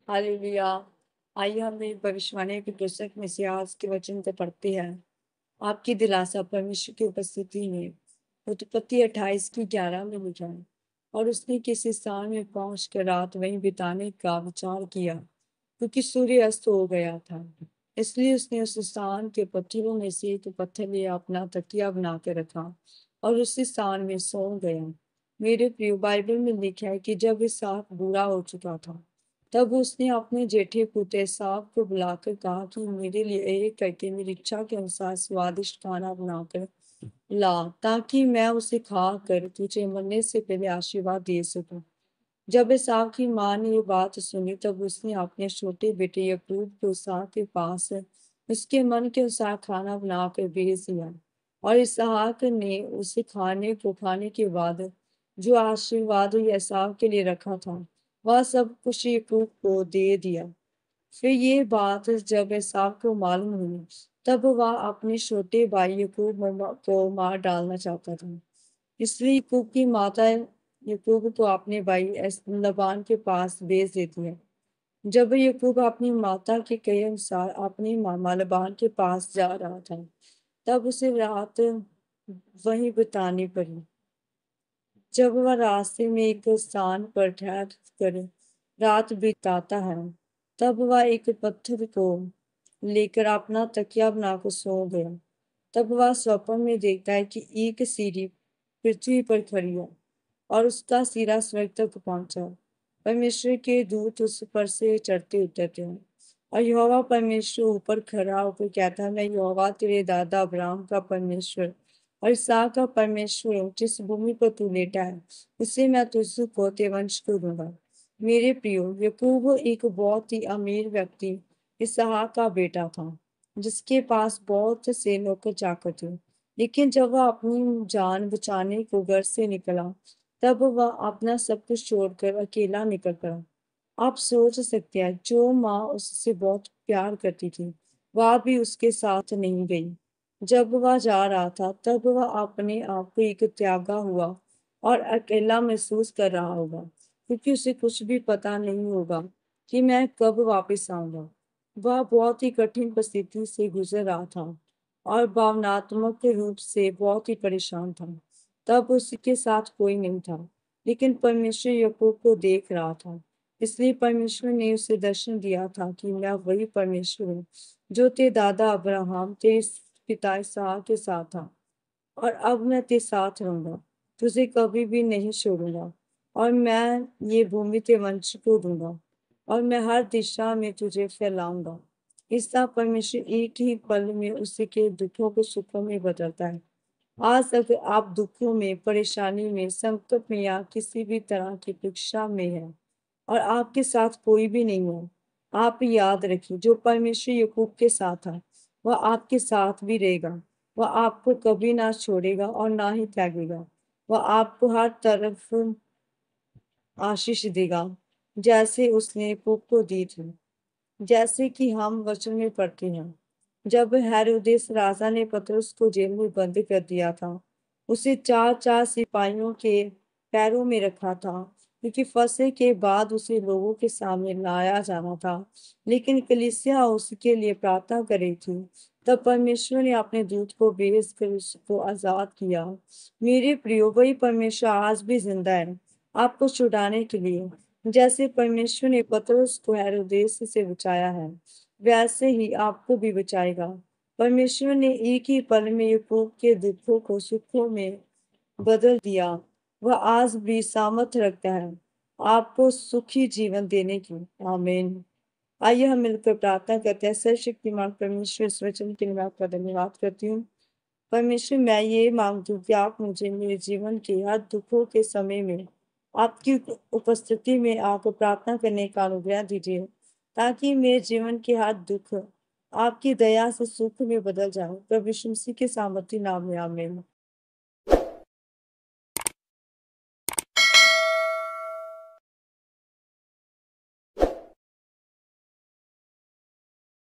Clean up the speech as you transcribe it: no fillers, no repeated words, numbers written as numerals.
Hallelujah. आइए हम एक भविष्यवाणी की पुस्तक में से आज के वचन को पढ़ते हैं। आपकी दिलासा परमेश्वर की उपस्थिति में। उत्पत्ति 28 की 11 में लिखा है। और उसने किसी स्थान में पहुंच कर रात वहीं बिताने का विचार किया, क्योंकि सूर्य अस्त हो गया था। इसलिए उसने उस स्थान के पत्थरों में से एक पत्थर लिया, अपना तकिया बना कर रखा और उसी स्थान में सो गया। मेरे प्रिय, बाइबल में लिखा है कि जब इसहाक बूढ़ा हो चुका था, तब उसने अपने जेठे पुत्र एसाव को बुलाकर कहा कि मेरे लिए एक करके मेरी इच्छा के अनुसार स्वादिष्ट खाना बनाकर ला, ताकि मैं उसे खा कर तुझे मरने से पहले आशीर्वाद दे सकूं। जब एसाव की माँ ने ये बात सुनी, तब उसने अपने छोटे बेटे याकूब को इसहाक के पास उसके मन के अनुसार खाना बनाकर भेज दिया। और इसहाक ने उसे खाने के बाद जो आशीर्वाद एसाव के लिए रखा था, वह सब कुछ याकूब को दे दिया। फिर ये बात जब एसाव को मालूम हुई, तब वह अपने छोटे भाई याकूब को मार डालना चाहता था। इसलिए याकूब की माता याकूब को अपने भाई लबान के पास भेज देती है। जब याकूब अपनी माता के कहे अनुसार अपने मामा लबान के पास जा रहा था, तब उसे रात वहीं बितानी पड़ी। जब वह रास्ते में एक स्थान पर ठहर कर रात बिताता है, तब वह एक पत्थर को लेकर अपना तकिया बनाकर सो गया। तब वह स्वप्न में देखता है कि एक सीढ़ी पृथ्वी पर खड़ी है और उसका सिरा स्वर्ग तक पहुंचा। परमेश्वर के दूत उस पर से चढ़ते उतरते हैं। और यहोवा परमेश्वर ऊपर खड़ा होकर कहता है, मैं यहोवा तेरे दादा अब्राहम का परमेश्वर और इसहाक का परमेश्वर हूँ। जिस भूमि पर तू लेटा है, उसे मैं तुझको तेवंश को दूंगा। मेरे प्रियो, याकूब एक बहुत ही अमीर व्यक्ति इसहाक का बेटा था, जिसके पास बहुत से नौकर चाकर थे। लेकिन जब वह अपनी जान बचाने को घर से निकला, तब वह अपना सब कुछ छोड़कर अकेला निकल पड़ा। आप सोच सकते हैं, जो माँ उससे बहुत प्यार करती थी, वह भी उसके साथ नहीं गई। जब वह जा रहा था, तब वह अपने आप को एक त्यागा हुआ और अकेला महसूस कर रहा होगा, क्योंकि उसे कुछ भी पता नहीं होगा कि मैं कब वापस आऊंगा। वह बहुत ही कठिन परिस्थिति से गुजर रहा था और भावनात्मक रूप से बहुत ही परेशान था। तब उसके साथ कोई नहीं था, लेकिन परमेश्वर याकूब को देख रहा था। इसलिए परमेश्वर ने उसे दर्शन दिया था कि मैं वही परमेश्वर हूँ, जो तेरे दादा अब्राहम, तेरे पिता इसहाक के साथ था। और अब मैं तेरे साथ रहूंगा, तुझे कभी भी नहीं छोड़ूंगा। और मैं ये भूमि तेरे वंश को दूंगा और मैं हर दिशा में तुझे फैलाऊंगा। इस तरह परमेश्वर एक ही पल में उसके दुखों को सुखों में बदलता है। आज अगर आप दुखों में, परेशानी में, संकट में या किसी भी तरह की परीक्षा में हैं और आपके साथ कोई भी नहीं है, आप याद रखिए, जो परमेश्वर याकूब के साथ था, वह आपके साथ भी रहेगा। वह आपको कभी ना छोड़ेगा और ना ही त्यागेगा। वह आपको हर तरफ आशीष देगा, जैसे उसने याकूब को दी थी। जैसे कि हम वचन में पढ़ते हैं, जब हेरोदेस राजा ने पतरस को जेल में बंद कर दिया था, उसे चार चार सिपाहियों के पैरों में रखा था, क्योंकि फंसे के बाद उसे लोगों के सामने लाया जाना था। लेकिन कलीसिया उसके लिए प्रार्थना कर रही थी। तब परमेश्वर ने अपने दूत को भेज कर उसको आजाद किया। मेरे प्रियो, वही परमेश्वर आज भी जिंदा है, आपको छुड़ाने के लिए। जैसे परमेश्वर ने पतरस को हेरोदेस से बचाया है, वैसे ही आपको भी बचाएगा। परमेश्वर ने एक ही पल में याकूब के दुखों को सुखों में बदल दिया। वह आज भी सामर्थ रखता है आपको सुखी जीवन देने की। आमीन। आइए हम मिलकर प्रार्थना करते हैं। सर्वशक्तिमान परमेश्वर, इस वचन के लिए मैं आपका धन्यवाद करती हूँ। परमेश्वर, मैं ये मांगती हूँ कि आप मुझे मेरे जीवन के हर दुखों के समय में आपकी उपस्थिति में आकर प्रार्थना करने का अनुग्रह दीजिए, ताकि मेरे जीवन के हर दुख आपकी दया से सुख में बदल जाए। प्रभु यीशु मसीह के सामर्थी नाम में आमीन।